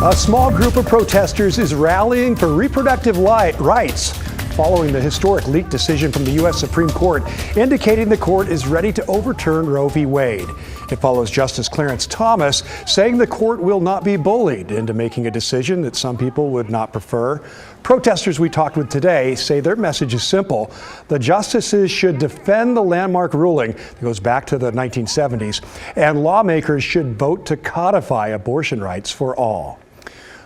A small group of protesters is rallying for reproductive rights following the historic leaked decision from the U.S. Supreme Court indicating the court is ready to overturn Roe v. Wade. It follows Justice Clarence Thomas saying the court will not be bullied into making a decision that some people would not prefer. Protesters we talked with today say their message is simple. The justices should defend the landmark ruling that goes back to the 1970s, and lawmakers should vote to codify abortion rights for all.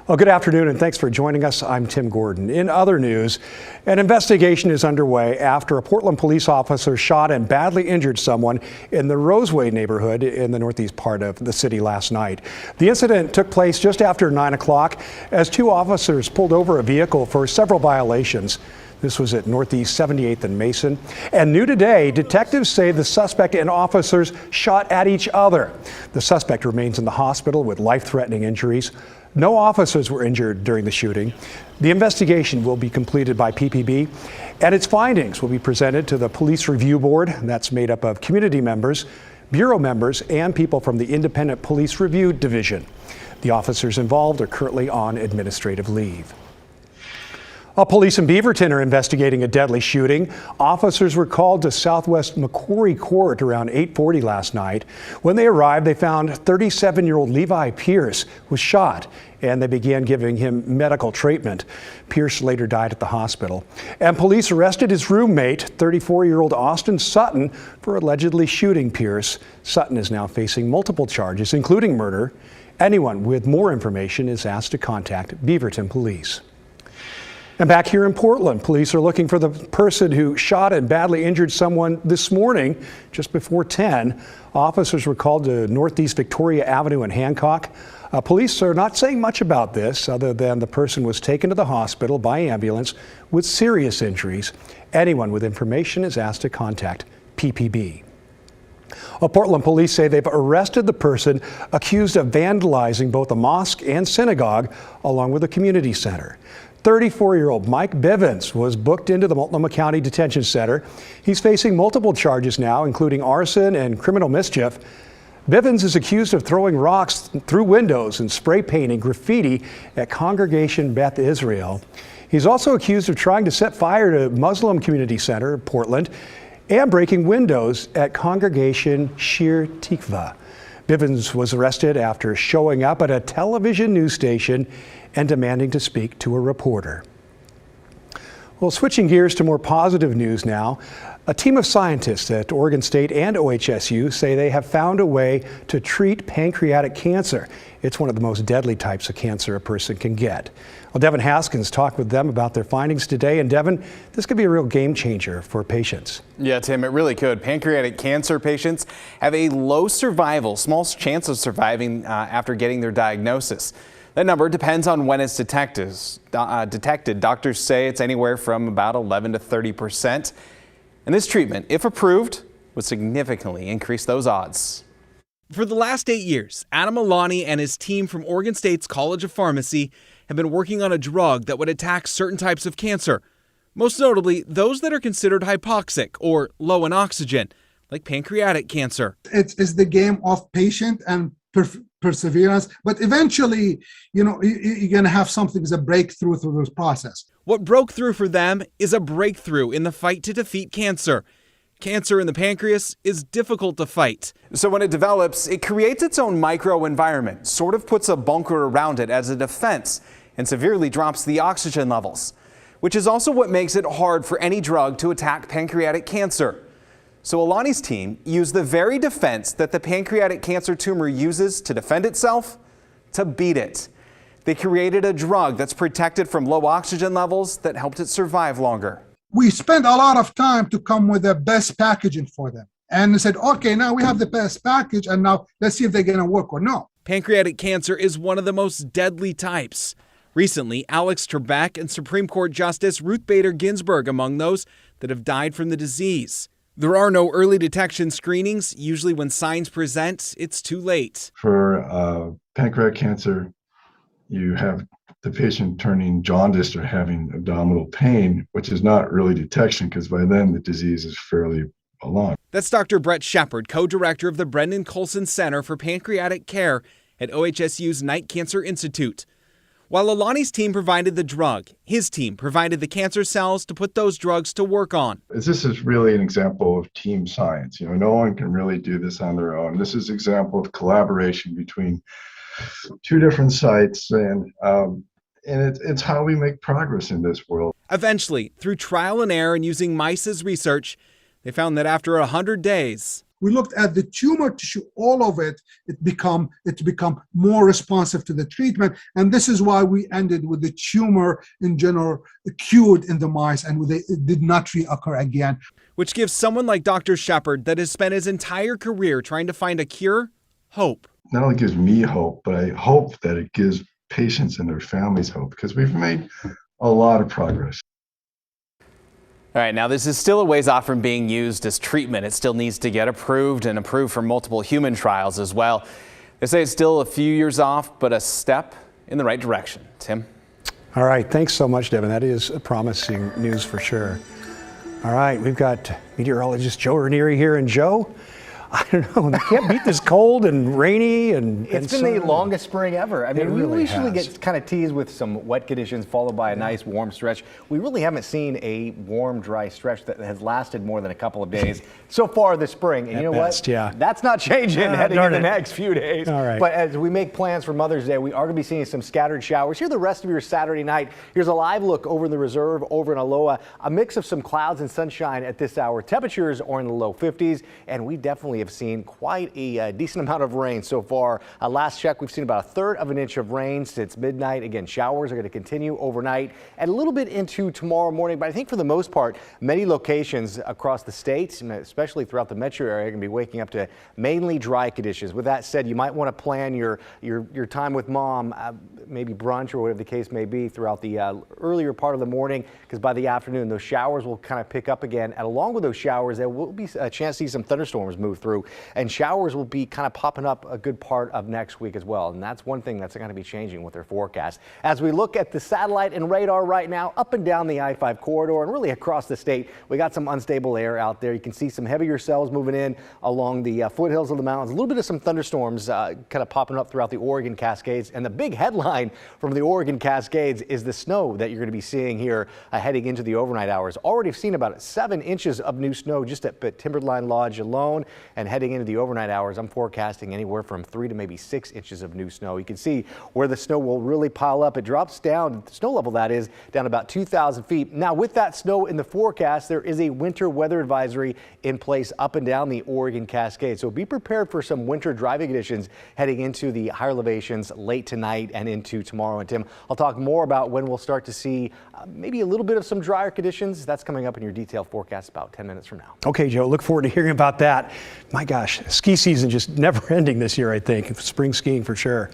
Well, good afternoon, and thanks for joining us. I'm Tim Gordon. In other news, an investigation is underway after a Portland police officer shot and badly injured someone in the Roseway neighborhood in the northeast part of the city last night. The incident took place just after 9 o'clock as two officers pulled over a vehicle for several violations. This was at Northeast 78th and Mason. And new today, detectives say the suspect and officers shot at each other. The suspect remains in the hospital with life-threatening injuries. No officers were injured during the shooting. The investigation will be completed by PPB, and its findings will be presented to the Police Review Board. That's made up of community members, bureau members, and people from the Independent Police Review Division. The officers involved are currently on administrative leave. Police in Beaverton are investigating a deadly shooting. Officers were called to Southwest Macquarie Court around 8:40 last night. When they arrived, they found 37-year-old Levi Pierce was shot, and they began giving him medical treatment. Pierce later died at the hospital. And police arrested his roommate, 34-year-old Austin Sutton, for allegedly shooting Pierce. Sutton is now facing multiple charges, including murder. Anyone with more information is asked to contact Beaverton Police. And back here in Portland, police are looking for the person who shot and badly injured someone this morning, just before 10. Officers were called to Northeast Victoria Avenue in Hancock. Police are not saying much about this other than the person was taken to the hospital by ambulance with serious injuries. Anyone with information is asked to contact PPB. Portland police say they've arrested the person accused of vandalizing both a mosque and synagogue along with a community center. 34-year-old Mike Bivens was booked into the Multnomah County Detention Center. He's facing multiple charges now, including arson and criminal mischief. Bivens is accused of throwing rocks through windows and spray painting graffiti at Congregation Beth Israel. He's also accused of trying to set fire to Muslim Community Center, Portland, and breaking windows at Congregation Shir Tikva. Bivens was arrested after showing up at a television news station and demanding to speak to a reporter. Well, switching gears to more positive news now, a team of scientists at Oregon State and OHSU say they have found a way to treat pancreatic cancer. It's one of the most deadly types of cancer a person can get. Well, Devin Haskins talked with them about their findings today. And Devin, this could be a real game changer for patients. Yeah, Tim, it really could. Pancreatic cancer patients have a low survival, small chance of surviving after getting their diagnosis. That number depends on when it's detected. Doctors say it's anywhere from about 11 to 30%. And this treatment, if approved, would significantly increase those odds. For the last 8 years, Adam Alani and his team from Oregon State's College of Pharmacy have been working on a drug that would attack certain types of cancer, most notably those that are considered hypoxic or low in oxygen, like pancreatic cancer. It's the game of patient and perseverance, but eventually, you're going to have something as a breakthrough through this process. What broke through for them is a breakthrough in the fight to defeat cancer. Cancer in the pancreas is difficult to fight. So when it develops, it creates its own microenvironment, sort of puts a bunker around it as a defense, and severely drops the oxygen levels, which is also what makes it hard for any drug to attack pancreatic cancer. So Alani's team used the very defense that the pancreatic cancer tumor uses to defend itself to beat it. They created a drug that's protected from low oxygen levels that helped it survive longer. We spent a lot of time to come with the best packaging for them. And they said, okay, now we have the best package, and now let's see if they're going to work or not. Pancreatic cancer is one of the most deadly types. Recently, Alex Trebek and Supreme Court Justice Ruth Bader Ginsburg among those that have died from the disease. There are no early detection screenings. Usually when signs present, it's too late. For pancreatic cancer, you have the patient turning jaundiced or having abdominal pain, which is not really detection because by then the disease is fairly along. That's Dr. Brett Shepard, co-director of the Brendan Colson Center for Pancreatic Care at OHSU's Knight Cancer Institute. While Alani's team provided the drug, his team provided the cancer cells to put those drugs to work on. This is really an example of team science. No one can really do this on their own. This is an example of collaboration between two different sites, and it's how we make progress in this world. Eventually, through trial and error and using mice as research, they found that after 100 days, we looked at the tumor tissue, all of it, it's become more responsive to the treatment. And this is why we ended with the tumor in general cured in the mice, and it did not reoccur again. Which gives someone like Dr. Shepard, that has spent his entire career trying to find a cure, hope. Not only gives me hope, but I hope that it gives patients and their families hope, because we've made a lot of progress. All right, now this is still a ways off from being used as treatment. It still needs to get approved and approved for multiple human trials as well. They say it's still a few years off, but a step in the right direction. Tim? All right, thanks so much, Devin. That is promising news for sure. All right, we've got meteorologist Joe Ranieri here. And Joe, I don't know, they can't beat this cold and rainy and It's been the longest spring ever. I mean, really we usually has. get kind of teased with some wet conditions followed by a nice warm stretch. We really haven't seen a warm, dry stretch that has lasted more than a couple of days so far this spring. And you know best, what? yeah. That's not changing heading in darn the it. next few days. All right. But as we make plans for Mother's Day, we are going to be seeing some scattered showers here the rest of your Saturday night. Here's a live look over in the reserve over in Aloha. A mix of some clouds and sunshine at this hour. Temperatures are in the low 50s, and we definitely have seen quite a decent amount of rain so far. Last check, we've seen about 1/3 of an inch of rain since midnight. Again, showers are going to continue overnight and a little bit into tomorrow morning. But I think for the most part, many locations across the state, especially throughout the metro area, are going to be waking up to mainly dry conditions. With that said, you might want to plan your time with mom, maybe brunch or whatever the case may be throughout the earlier part of the morning, because by the afternoon, those showers will kind of pick up again. And along with those showers, there will be a chance to see some thunderstorms move through, and showers will be kind of popping up a good part of next week as well. And that's one thing that's going to be changing with their forecast. As we look at the satellite and radar right now, up and down the I-5 corridor and really across the state, we got some unstable air out there. You can see some heavier cells moving in along the foothills of the mountains. A little bit of some thunderstorms kind of popping up throughout the Oregon Cascades. And the big headline from the Oregon Cascades is the snow that you're going to be seeing here heading into the overnight hours. Already seen about 7 inches of new snow just at Timberline Lodge alone, and heading into the overnight hours, I'm forecasting anywhere from 3 to maybe 6 inches of new snow. You can see where the snow will really pile up. It drops down, the snow level that is, down about 2,000 feet. Now with that snow in the forecast, there is a winter weather advisory in place up and down the Oregon Cascade. So be prepared for some winter driving conditions heading into the higher elevations late tonight and into tomorrow. And Tim, I'll talk more about when we'll start to see maybe a little bit of some drier conditions. That's coming up in your detailed forecast about 10 minutes from now. Okay, Joe, look forward to hearing about that. My gosh, ski season just never ending this year, I think. Spring skiing for sure.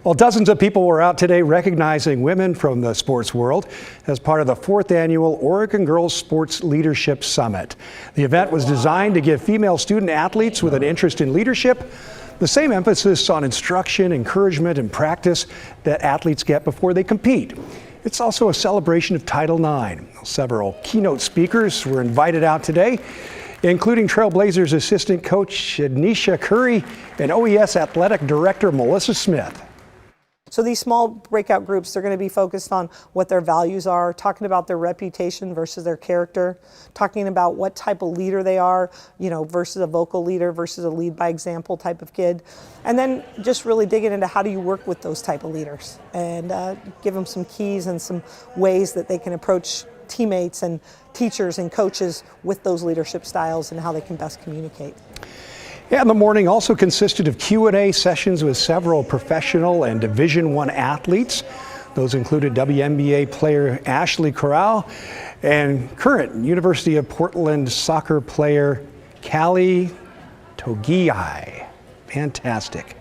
Well, dozens of people were out today recognizing women from the sports world as part of the 4th annual Oregon Girls Sports Leadership Summit. The event was designed to give female student athletes with an interest in leadership the same emphasis on instruction, encouragement, and practice that athletes get before they compete. It's also a celebration of Title IX. Several keynote speakers were invited out today, including Trailblazers assistant coach Nisha Curry and OES athletic director Melissa Smith. So these small breakout groups, they're going to be focused on what their values are, talking about their reputation versus their character, talking about what type of leader they are, versus a vocal leader versus a lead by example type of kid. And then just really digging into how do you work with those type of leaders and give them some keys and some ways that they can approach teammates and teachers and coaches with those leadership styles and how they can best communicate. Yeah, the morning also consisted of Q&A sessions with several professional and Division I athletes. Those included WNBA player Ashley Corral and current University of Portland soccer player Callie Togiai. Fantastic.